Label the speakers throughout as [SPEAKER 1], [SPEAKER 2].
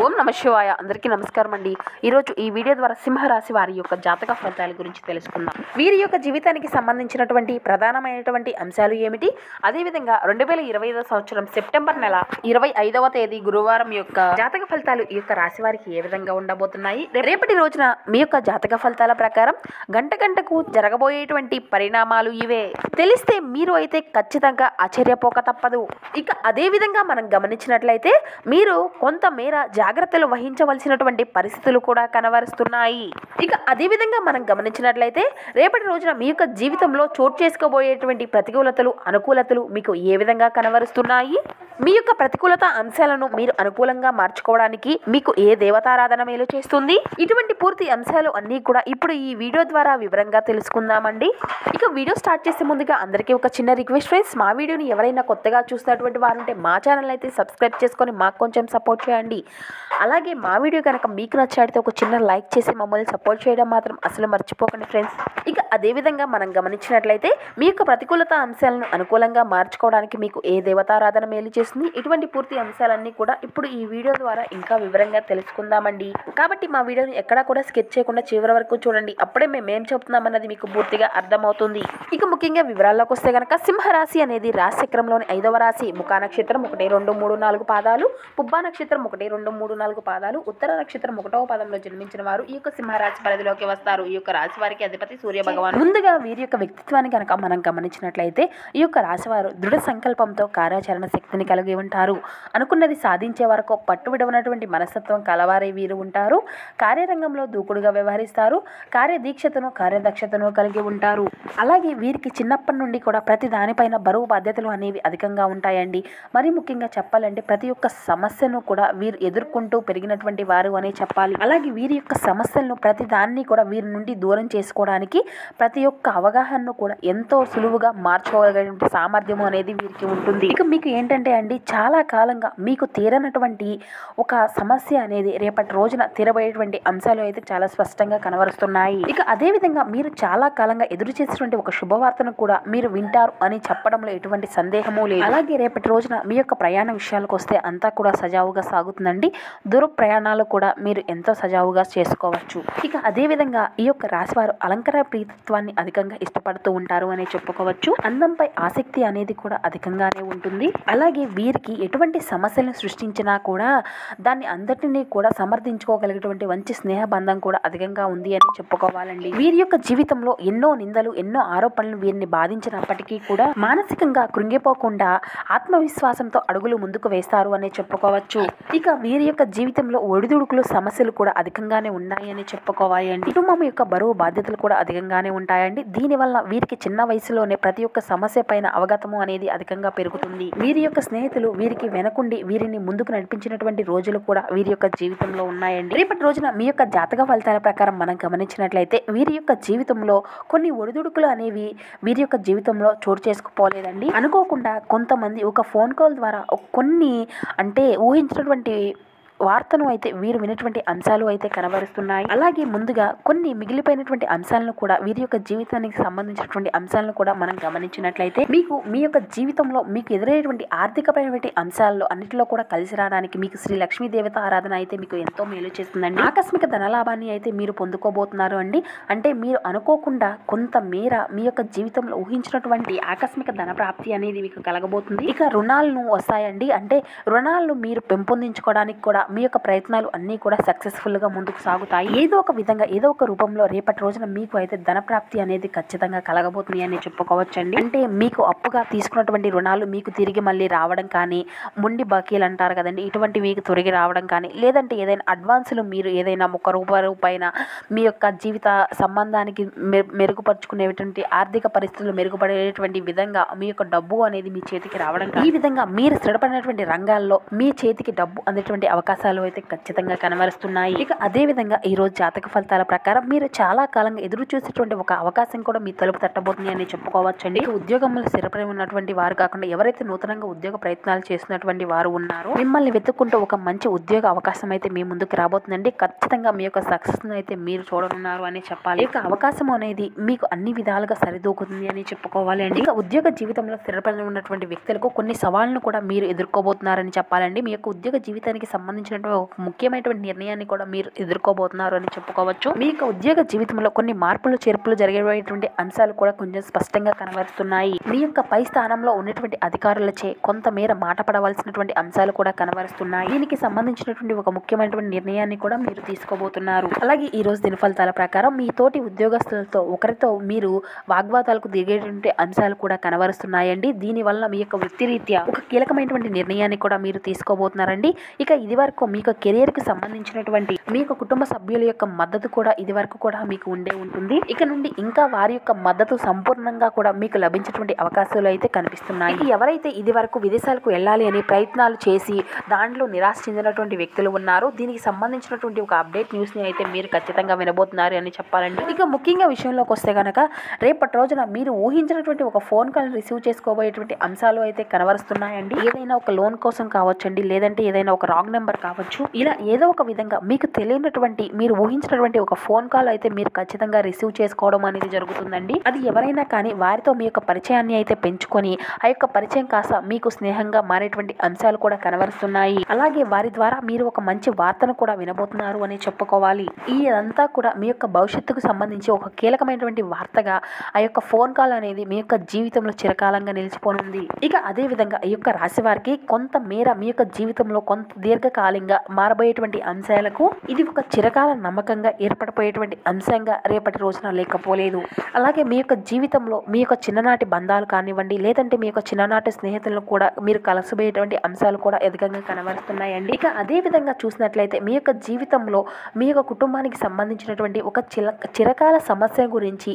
[SPEAKER 1] ఓం నమ శివాయ. అందరికీ నమస్కారం అండి. ఈరోజు ఈ వీడియో ద్వారా సింహరాశి వారి యొక్క జాతక ఫలితాల గురించి తెలుసుకుందాం. వీరి యొక్క జీవితానికి సంబంధించినటువంటి ప్రధానమైనటువంటి అంశాలు ఏమిటి, అదేవిధంగా 2025 సంవత్సరం సెప్టెంబర్ నెల 25వ తేదీ గురువారం యొక్క జాతక ఫలితాలు ఈ యొక్క రాశి వారికి ఏ విధంగా ఉండబోతున్నాయి, రేపటి రోజున మీ యొక్క జాతక ఫలితాల ప్రకారం గంట గంటకు జరగబోయేటువంటి పరిణామాలు ఇవే తెలిస్తే మీరు అయితే ఖచ్చితంగా ఆశ్చర్యపోక తప్పదు. ఇక అదేవిధంగా మనం గమనించినట్లయితే మీరు కొంతమేర జాగ్రత్తలు వహించవలసినటువంటి పరిస్థితులు కూడా కనబరుస్తున్నాయి. ఇక అదేవిధంగా మనం గమనించినట్లయితే రేపటి రోజున మీ యొక్క జీవితంలో చోటు చేసుకోబోయేటువంటి ప్రతికూలతలు అనుకూలతలు మీకు ఏ విధంగా కనబరుస్తున్నాయి, మీ యొక్క ప్రతికూలత అంశాలను మీరు అనుకూలంగా మార్చుకోవడానికి మీకు ఏ దేవతారాధన మేలు చేస్తుంది, ఇటువంటి పూర్తి అంశాలు అన్నీ కూడా ఇప్పుడు ఈ వీడియో ద్వారా వివరంగా తెలుసుకుందామండి. ఇక వీడియో స్టార్ట్ చేసే ముందుగా అందరికీ ఒక చిన్న రిక్వెస్ట్ ఫ్రెండ్స్, మా వీడియోని ఎవరైనా కొత్తగా చూసినటువంటి వారు ఉంటే మా ఛానల్ అయితే సబ్స్క్రైబ్ చేసుకొని మాకు కొంచెం సపోర్ట్ చేయండి. అలాగే మా వీడియో కనుక మీకు నచ్చినట్లయితే ఒక చిన్న లైక్ చేసి మమ్మల్ని సపోర్ట్ చేయడం మాత్రం అసలు మర్చిపోకండి ఫ్రెండ్స్. ఇక అదేవిధంగా మనం గమనించినట్లయితే మీ యొక్క ప్రతికూలత అంశాలను అనుకూలంగా మార్చుకోవడానికి మీకు ఏ దేవతారాధన మేలు చేస్తుంది, ఇటువంటి పూర్తి అంశాలన్నీ కూడా ఇప్పుడు ఈ వీడియో ద్వారా ఇంకా వివరంగా తెలుసుకుందామండి. కాబట్టి మా వీడియోని ఎక్కడా కూడా స్కిప్ చేయకుండా చివరి వరకు చూడండి, అప్పుడే మేమేం చెప్తున్నామన్నది మీకు పూర్తిగా అర్థమవుతుంది. ఇక ముఖ్యంగా వివరాల్లోకి వస్తే కనుక సింహరాశి అనేది రాశి చక్రంలోని 5వ రాశి. ముఖా నక్షత్రం 1, 2, 3, 4 పాదాలు, పుబ్బా నక్షత్రం 1, 2, 3, 4 పాదాలు, ఉత్తర నక్షత్రం 1వ పాదంలో జన్మించిన వారు ఈ యొక్క సింహరాశి పరిధిలోకి వస్తారు. ఈ యొక్క రాశి వారికి అధిపతి సూర్య భగవాన్. ముందుగా వీరి యొక్క వ్యక్తిత్వాన్ని కనుక మనం గమనించినట్లయితే ఈ యొక్క రాశి వారు దృఢ సంకల్పంతో కార్యాచరణ శక్తిని కలిగి ఉంటారు. అనుకున్నది సాధించే వరకు పట్టు విడవనటువంటి మనస్తత్వం కలవారే వీరు ఉంటారు. కార్యరంగంలో దూకుడుగా వ్యవహరిస్తారు. కార్యదీక్షతను కార్యదక్షతను కలిగి ఉంటారు. అలాగే వీరికి చిన్నప్పటి నుండి కూడా ప్రతి దానిపైన బరువు బాధ్యతలు అనేవి అధికంగా ఉంటాయండి. మరి ముఖ్యంగా చెప్పాలంటే ప్రతి ఒక్క సమస్యను కూడా వీరు ఎదుర్కొంటూ పెరిగినటువంటి వారు అనే చెప్పాలి. అలాగే వీరి యొక్క సమస్యలను ప్రతి దాన్ని కూడా వీరి నుండి దూరం చేసుకోవడానికి ప్రతి ఒక్క అవగాహనను కూడా ఎంతో సులువుగా మార్చుకోగలిగిన సామర్థ్యం అనేది వీరికి ఉంటుంది. ఇక మీకు ఏంటంటే అండి, చాలా కాలంగా మీకు తీరనటువంటి ఒక సమస్య అనేది రేపటి రోజున తీరబోయేటువంటి అంశాలు అయితే చాలా స్పష్టంగా కనబరుస్తున్నాయి. ఇక అదేవిధంగా మీరు చాలా కాలంగా ఎదురు చేసినటువంటి ఒక శుభవార్తను కూడా మీరు వింటారు అని చెప్పడంలో ఎటువంటి సందేహము లేదు. అలాగే రేపటి రోజున మీ యొక్క ప్రయాణ విషయాలకు వస్తే అంతా కూడా సజావుగా సాగుతుందండి. దూర ప్రయాణాలు కూడా మీరు ఎంతో సజావుగా చేసుకోవచ్చు. ఇక అదేవిధంగా ఈ యొక్క రాశివారు అలంకార ప్రీతత్వాన్ని అధికంగా ఇష్టపడుతూ ఉంటారు అని చెప్పుకోవచ్చు. అందంపై ఆసక్తి అనేది కూడా అధికంగానే ఉంటుంది. అలాగే వీరికి ఎటువంటి సమస్యలను సృష్టించినా కూడా దాన్ని అందరినీ కూడా సమర్థించుకోగలిగేటువంటి మంచి స్నేహ బంధం కూడా అధికంగా ఉంది అని చెప్పుకోవాలండి. వీరి యొక్క జీవితంలో ఎన్నో నిందలు ఎన్నో ఆరోపణలు వీరిని బాధించినప్పటికీ కూడా మానసికంగా కృంగిపోకుండా ఆత్మవిశ్వాసంతో అడుగులు ముందుకు వేస్తారు అని చెప్పుకోవచ్చు. ఇక వీరి యొక్క జీవితంలో ఒడిదుడుకులు సమస్యలు కూడా అధికంగానే ఉన్నాయని చెప్పుకోవాలండి. కుటుంబం యొక్క బరువు బాధ్యతలు కూడా అధికంగానే ఉంటాయండి. దీనివల్ల వీరికి చిన్న వయసులోనే ప్రతి ఒక్క సమస్య పైన అవగతము అనేది అధికంగా పెరుగుతుంది. వీరి యొక్క స్నేహితులు వీరికి వెనకుండి వీరిని ముందుకు నడిపించినటువంటి రోజులు కూడా వీరి యొక్క జీవితంలో ఉన్నాయండి. రేపటి రోజున మీ యొక్క జాతక ఫలితాల ప్రకారం మనం గమనించినట్లయితే వీరి యొక్క జీవితంలో కొన్ని ఒడిదుడుకులు అనేవి వీరి యొక్క జీవితంలో చోటు చేసుకుపోలేదండి. అనుకోకుండా కొంతమంది ఒక ఫోన్ కాల్ ద్వారా కొన్ని అంటే ఊహించినటువంటి వార్తను అయితే వీరు వినేటువంటి అంశాలు అయితే కనబరుస్తున్నాయి. అలాగే ముందుగా కొన్ని మిగిలిపోయినటువంటి అంశాలను కూడా వీరి యొక్క జీవితానికి సంబంధించినటువంటి అంశాలను కూడా మనం గమనించినట్లయితే మీకు మీ యొక్క జీవితంలో మీకు ఎదురయ్యేటువంటి ఆర్థికపరమైనటువంటి అంశాల్లో అన్నిటిలో కూడా కలిసి రావడానికి మీకు శ్రీ లక్ష్మీ దేవత ఆరాధన అయితే మీకు ఎంతో మేలు చేస్తుందండి. ఆకస్మిక ధనలాభాన్ని అయితే మీరు పొందుకోబోతున్నారు అండి. అంటే మీరు అనుకోకుండా కొంత మేర మీ యొక్క జీవితంలో ఊహించినటువంటి ఆకస్మిక ధన ప్రాప్తి అనేది మీకు కలగబోతుంది. ఇక రుణాలను వస్తాయండి. అంటే రుణాలను మీరు పెంపొందించుకోవడానికి కూడా మీ యొక్క ప్రయత్నాలు అన్నీ కూడా సక్సెస్ఫుల్గా ముందుకు సాగుతాయి. ఏదో ఒక విధంగా ఏదో ఒక రూపంలో రేపటి రోజున మీకు అయితే ధన ప్రాప్తి అనేది ఖచ్చితంగా కలగబోతుంది అని చెప్పుకోవచ్చండి. అంటే మీకు అప్పుగా తీసుకున్నటువంటి రుణాలు మీకు తిరిగి మళ్ళీ రావడం కానీ, మొండి బాకీలు అంటారు కదండి, ఇటువంటి మీకు తిరిగి రావడం కానీ, లేదంటే ఏదైనా అడ్వాన్సులు మీరు ఏదైనా రూపాయన మీ యొక్క జీవిత సంబంధానికి మెరుగుపరుచుకునేటువంటి ఆర్థిక పరిస్థితులు మెరుగుపడేటువంటి విధంగా మీ యొక్క డబ్బు అనేది మీ చేతికి రావడం, ఈ విధంగా మీరు స్థిరపడినటువంటి రంగాల్లో మీ చేతికి డబ్బు అనేటువంటి అవకాశం అయితే ఖచ్చితంగా కనబరుస్తున్నాయి. ఇక అదే విధంగా ఈ రోజు జాతక ఫలితాల ప్రకారం మీరు చాలా కాలంగా ఎదురు చూసేటువంటి ఒక అవకాశం కూడా మీ తలుపు తట్టబోతుంది అని చెప్పుకోవచ్చండి. ఇక ఉద్యోగంలో స్థిరపడి ఉన్నటువంటి వారు కాకుండా ఎవరైతే నూతనంగా ఉద్యోగ ప్రయత్నాలు చేస్తున్నటువంటి వారు ఉన్నారో మిమ్మల్ని వెతుక్కుంటూ ఒక మంచి ఉద్యోగ అవకాశం అయితే మీ ముందుకు రాబోతుందండి. ఖచ్చితంగా మీ యొక్క సక్సెస్ అయితే మీరు చూడనున్నారు అని చెప్పాలి. ఇక అవకాశం అనేది మీకు అన్ని విధాలుగా సరిదూకుతుంది అని చెప్పుకోవాలి అండి. ఇక ఉద్యోగ జీవితంలో స్థిరపడి ఉన్నటువంటి వ్యక్తులకు కొన్ని సవాళ్లను కూడా మీరు ఎదుర్కోబోతున్నారని చెప్పాలండి. మీ యొక్క ఉద్యోగ జీవితానికి సంబంధించి సంబంధించినటువంటి ఒక ముఖ్యమైనటువంటి నిర్ణయాన్ని కూడా మీరు ఎదుర్కోబోతున్నారు అని చెప్పుకోవచ్చు. మీ యొక్క ఉద్యోగ జీవితంలో కొన్ని మార్పులు చేర్పులు జరిగేటువంటి అంశాలు కూడా కొంచెం స్పష్టంగా కనబరుస్తున్నాయి. మీ యొక్క పై స్థానంలో ఉన్నటువంటి అధికారులచే కొంతమేర మాట పడవలసినటువంటి అంశాలు కూడా కనబరుస్తున్నాయి. దీనికి సంబంధించినటువంటి ఒక ముఖ్యమైనటువంటి నిర్ణయాన్ని కూడా మీరు తీసుకోబోతున్నారు. అలాగే ఈ రోజు దిన ఫలితాల ప్రకారం మీ తోటి ఉద్యోగస్తులతో ఒకరితో మీరు వాగ్వాదాలకు దిగేటువంటి అంశాలు కూడా కనబరుస్తున్నాయండి. దీనివల్ల మీ యొక్క వృత్తిరీత్యా ఒక కీలకమైనటువంటి నిర్ణయాన్ని కూడా మీరు తీసుకోబోతున్నారండి. ఇక ఇది వరకు మీ యొక్క కెరియర్ కి సంబంధించినటువంటి మీ యొక్క కుటుంబ సభ్యుల యొక్క మద్దతు కూడా ఇది వరకు కూడా మీకు ఉండే ఉంటుంది. ఇక నుండి ఇంకా వారి యొక్క మద్దతు సంపూర్ణంగా కూడా మీకు లభించేటువంటి అవకాశాలు అయితే కనిపిస్తున్నాయి. ఎవరైతే ఇది వరకు విదేశాలకు వెళ్ళాలి అని ప్రయత్నాలు చేసి దాంట్లో నిరాశ చెందినటువంటి వ్యక్తులు ఉన్నారు, దీనికి సంబంధించినటువంటి ఒక అప్డేట్ న్యూస్ ని అయితే మీరు ఖచ్చితంగా వినబోతున్నారు అని చెప్పాలండి. ఇక ముఖ్యంగా విషయంలోకి వస్తే కనుక రేపటి రోజున మీరు ఊహించినటువంటి ఒక ఫోన్ కాల్ రిసీవ్ చేసుకోబోయేటువంటి అంశాలు అయితే కనబరుస్తున్నాయండి. ఏదైనా ఒక లోన్ కోసం కావచ్చండి, లేదంటే ఏదైనా ఒక రాంగ్ నెంబర్ కావచ్చు, ఇలా ఏదో ఒక విధంగా మీకు తెలియనటువంటి మీరు ఊహించినటువంటి ఒక ఫోన్ కాల్ అయితే మీరు ఖచ్చితంగా రిసీవ్ చేసుకోవడం అనేది జరుగుతుందండి. అది ఎవరైనా కానీ వారితో మీ యొక్క పరిచయాన్ని అయితే పెంచుకొని ఆ యొక్క పరిచయం కాస్త మీకు స్నేహంగా మారేటువంటి అంశాలు కూడా కనబరుస్తున్నాయి. అలాగే వారి ద్వారా మీరు ఒక మంచి వార్తను కూడా వినబోతున్నారు అని చెప్పుకోవాలి. ఇదంతా కూడా మీ యొక్క భవిష్యత్తుకు సంబంధించి ఒక కీలకమైనటువంటి వార్తగా ఆ యొక్క ఫోన్ కాల్ అనేది మీ యొక్క జీవితంలో చిరకాలంగా నిలిచిపోనుంది. ఇక అదే విధంగా ఈ యొక్క రాశి వారికి కొంత మేర మీ యొక్క జీవితంలో కొంత దీర్ఘకాలంగా మారబోయేటువంటి అంశాలకు ఇది ఒక చిరకాల నమ్మకంగా ఏర్పడిపోయేటువంటి అంశంగా రేపటి రోజున లేకపోలేదు. అలాగే మీ యొక్క జీవితంలో మీ యొక్క చిన్ననాటి బంధాలు కానివ్వండి, లేదంటే మీ యొక్క చిన్ననాటి స్నేహితులను కూడా మీరు కలసబోయేటువంటి అంశాలు కూడా అధికంగా కనబరుస్తున్నాయండి. ఇక అదే విధంగా చూసినట్లయితే మీ యొక్క జీవితంలో మీ యొక్క కుటుంబానికి సంబంధించినటువంటి ఒక చిరకాల సమస్య గురించి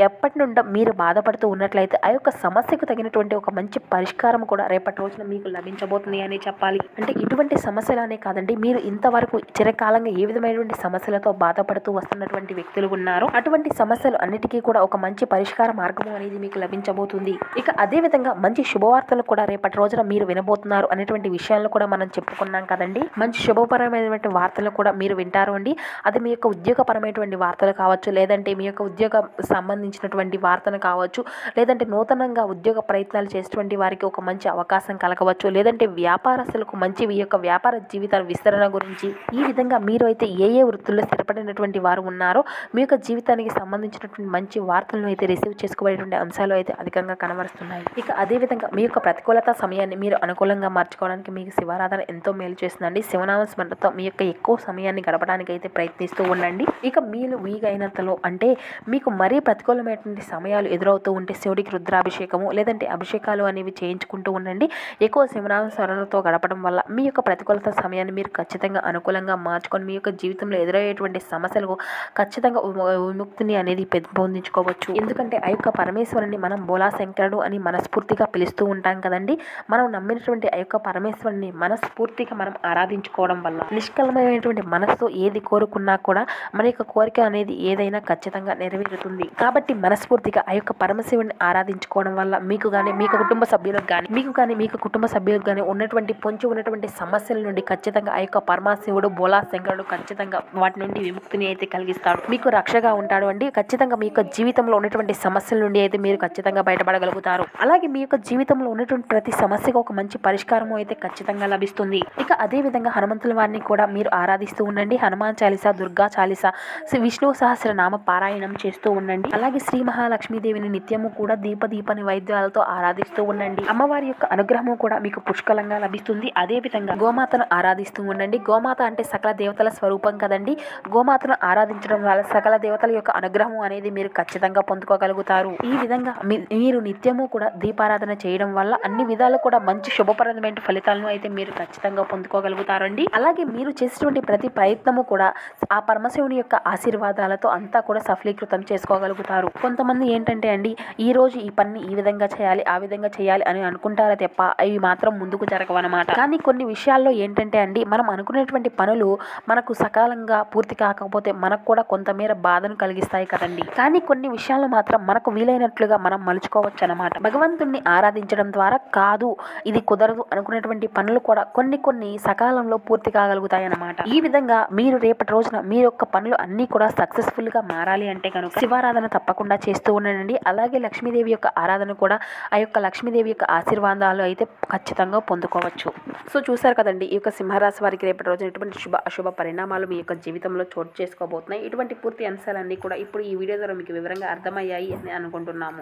[SPEAKER 1] ఎప్పటి నుండో మీరు బాధపడుతూ ఉన్నట్లయితే ఆ యొక్క సమస్యకు తగినటువంటి ఒక మంచి పరిష్కారం కూడా రేపటి రోజున మీకు లభించబోతుంది అని చెప్పాలి. అంటే ఇటువంటి సమస్యలనే కాదండి, మీరు ఇంతవరకు చిరకాలంగా ఏ విధమైనటువంటి సమస్యలతో బాధపడుతూ వస్తున్నటువంటి వ్యక్తులు ఉన్నారో అటువంటి సమస్యలు అన్నిటికీ కూడా ఒక మంచి పరిష్కార మార్గము అనేది మీకు లభించబోతుంది. ఇక అదే విధంగా మంచి శుభవార్తలు కూడా రేపటి రోజున మీరు వినబోతున్నారు అనేటువంటి విషయాలను కూడా మనం చెప్పుకున్నాం కదండి. మంచి శుభపరమైనటువంటి వార్తలు కూడా మీరు వింటారు అండి. అది మీ యొక్క ఉద్యోగపరమైనటువంటి వార్తలు కావచ్చు, లేదంటే మీ యొక్క ఉద్యోగ సంబంధించినటువంటి వార్తను కావచ్చు, లేదంటే నూతనంగా ఉద్యోగ ప్రయత్నాలు చేసేటువంటి వారికి ఒక మంచి అవకాశం కలగవచ్చు, లేదంటే వ్యాపారస్తులకు మంచి ఈ యొక్క వ్యాపార జీవితాల విస్తరణ గురించి ఈ విధంగా మీరు అయితే ఏ వృత్తుల్లో స్థిరపడినటువంటి వారు ఉన్నారో మీ యొక్క జీవితానికి సంబంధించినటువంటి మంచి వార్తలను అయితే రిసీవ్ చేసుకోబడేటువంటి అంశాలు అయితే అధికంగా కనబరుస్తున్నాయి. ఇక అదే విధంగా మీ యొక్క ప్రతికూలత సమయాన్ని మీరు అనుకూలంగా మార్చుకోవడానికి మీకు శివారాధన ఎంతో మేలు చేస్తుందండి. శివనామ స్మరణతో మీ యొక్క ఎక్కువ సమయాన్ని గడపడానికి అయితే ప్రయత్నిస్తూ ఉండండి. ఇక మీరు వీలైనంతలో అంటే మీకు మరీ ప్రతికూలమైనటువంటి సమయాలు ఎదురవుతూ ఉంటే శివుడికి రుద్రాభిషేకము లేదంటే అభిషేకాలు అనేవి చేయించుకుంటూ ఉండండి. ఎక్కువ శివనామ స్మరణతో గడపడం వల్ల మీ యొక్క ప్రతికూలత సమయాన్ని మీరు ఖచ్చితంగా అనుకూలంగా మార్చుకొని మీ యొక్క జీవితంలో ఎదురయ్యేటువంటి సమస్యలకు ఖచ్చితంగా విముక్తిని అనేది పెంపొందించుకోవచ్చు. ఎందుకంటే ఆ యొక్క పరమేశ్వరుని మనం బోలా శంకరుడు అని మనస్ఫూర్తిగా పిలుస్తూ ఉంటాం కదండి. మనం నమ్మినటువంటి ఆ యొక్క పరమేశ్వరుని మనస్ఫూర్తిగా మనం ఆరాధించుకోవడం వల్ల నిష్కలమైనటువంటి మనసుతో ఏది కోరుకున్నా కూడా మన యొక్క కోరిక అనేది ఏదైనా ఖచ్చితంగా నెరవేరుతుంది. కాబట్టి మనస్ఫూర్తిగా ఆ యొక్క పరమశివుని ఆరాధించుకోవడం వల్ల మీకు కానీ మీ కుటుంబ సభ్యులకు కానీ మీకు కుటుంబ సభ్యులకు కానీ ఉన్నటువంటి పొంచి ఉన్నటువంటి సమస్యల నుండి ఖచ్చితంగా ఆ యొక్క పరమశివుడు బోలా శంకరుడు ఖచ్చితంగా వాటి నుండి విముక్తిని అయితే కలిగిస్తాడు, మీకు రక్షగా ఉంటాడు అండి. ఖచ్చితంగా మీ యొక్క జీవితంలో ఉన్నటువంటి సమస్యల నుండి అయితే మీరు ఖచ్చితంగా బయటపడగలుగుతారు. అలాగే మీ యొక్క జీవితంలో ఉన్నటువంటి ప్రతి సమస్యకు ఒక మంచి పరిష్కారం అయితే ఖచ్చితంగా లభిస్తుంది. ఇక అదే విధంగా హనుమంతుల వారిని కూడా మీరు ఆరాధిస్తూ ఉండండి. హనుమాన్ చాలీసా, దుర్గా చాలీసా, విష్ణు సహస్రనామ పారాయణం చేస్తూ ఉండండి. అలాగే శ్రీ మహాలక్ష్మీదేవిని నిత్యము కూడా దీప నైవేద్యాలతో ఆరాధిస్తూ ఉండండి. అమ్మవారి యొక్క అనుగ్రహము కూడా మీకు పుష్కలంగా లభిస్తుంది. అదే విధంగా గోమాతను ఆరాధిస్తూ ఉండండి. గోమాత అంటే సకల దేవతల స్వరూపం కదండి. గోమాతను ఆరాధించడం వల్ల సకల దేవతల యొక్క అనుగ్రహం అనేది మీరు ఖచ్చితంగా పొందుకోగలుగుతారు. ఈ విధంగా మీరు నిత్యము కూడా దీపారాధన చేయడం వల్ల అన్ని విధాలు కూడా మంచి శుభప్రదమైన ఫలితాలను అయితే మీరు ఖచ్చితంగా పొందుకోగలుగుతారండి. అలాగే మీరు చేసేటువంటి ప్రతి ప్రయత్నము కూడా ఆ పరమశివుని యొక్క ఆశీర్వాదాలతో అంతా కూడా సఫలీకృతం చేసుకోగలుగుతారు. కొంతమంది ఏంటంటే అండి, ఈ రోజు ఈ పని ఈ విధంగా చేయాలి ఆ విధంగా చేయాలి అని అనుకుంటారా తప్ప అవి మాత్రం ముందుకు జరగవన్నమాట. కానీ కొన్ని విషయాల్లో ఏంటంటే అండి, మనం అనుకునేటువంటి పనులు మనకు సకాలంగా పూర్తి కాకపోతే మనకు కూడా కొంతమేర బాధను కలిగిస్తాయి కదండి. కానీ కొన్ని విషయాలు మాత్రం మనకు వీలైనట్లుగా మనం మలుచుకోవచ్చు అన్నమాట. భగవంతుణ్ణి ఆరాధించడం ద్వారా కాదు ఇది కుదరదు అనుకునేటువంటి పనులు కూడా కొన్ని సకాలంలో పూర్తి కాగలుగుతాయి అన్నమాట. ఈ విధంగా మీరు రేపటి రోజున మీ యొక్క పనులు అన్ని కూడా సక్సెస్ఫుల్ గా మారాలి అంటే కనుక శివారాధన తప్పకుండా చేస్తూ ఉండండి. అలాగే లక్ష్మీదేవి యొక్క ఆరాధన కూడా ఆ యొక్క లక్ష్మీదేవి యొక్క ఆశీర్వాదాలు అయితే ఖచ్చితంగా పొందుకోవచ్చు. సో చూసారు కదండి, ఈ యొక్క సింహరాశి సింహరాశి వారికి రేపటి రోజున ఎటువంటి శుభ అశుభ పరిణామాలు మీ యొక్క జీవితంలో చోటు చేసుకోబోతున్నాయి. ఇటువంటి పూర్తి అంశాలన్నీ కూడా ఇప్పుడు ఈ వీడియో ద్వారా మీకు వివరంగా అర్థమయ్యాయి అని అనుకుంటున్నాము.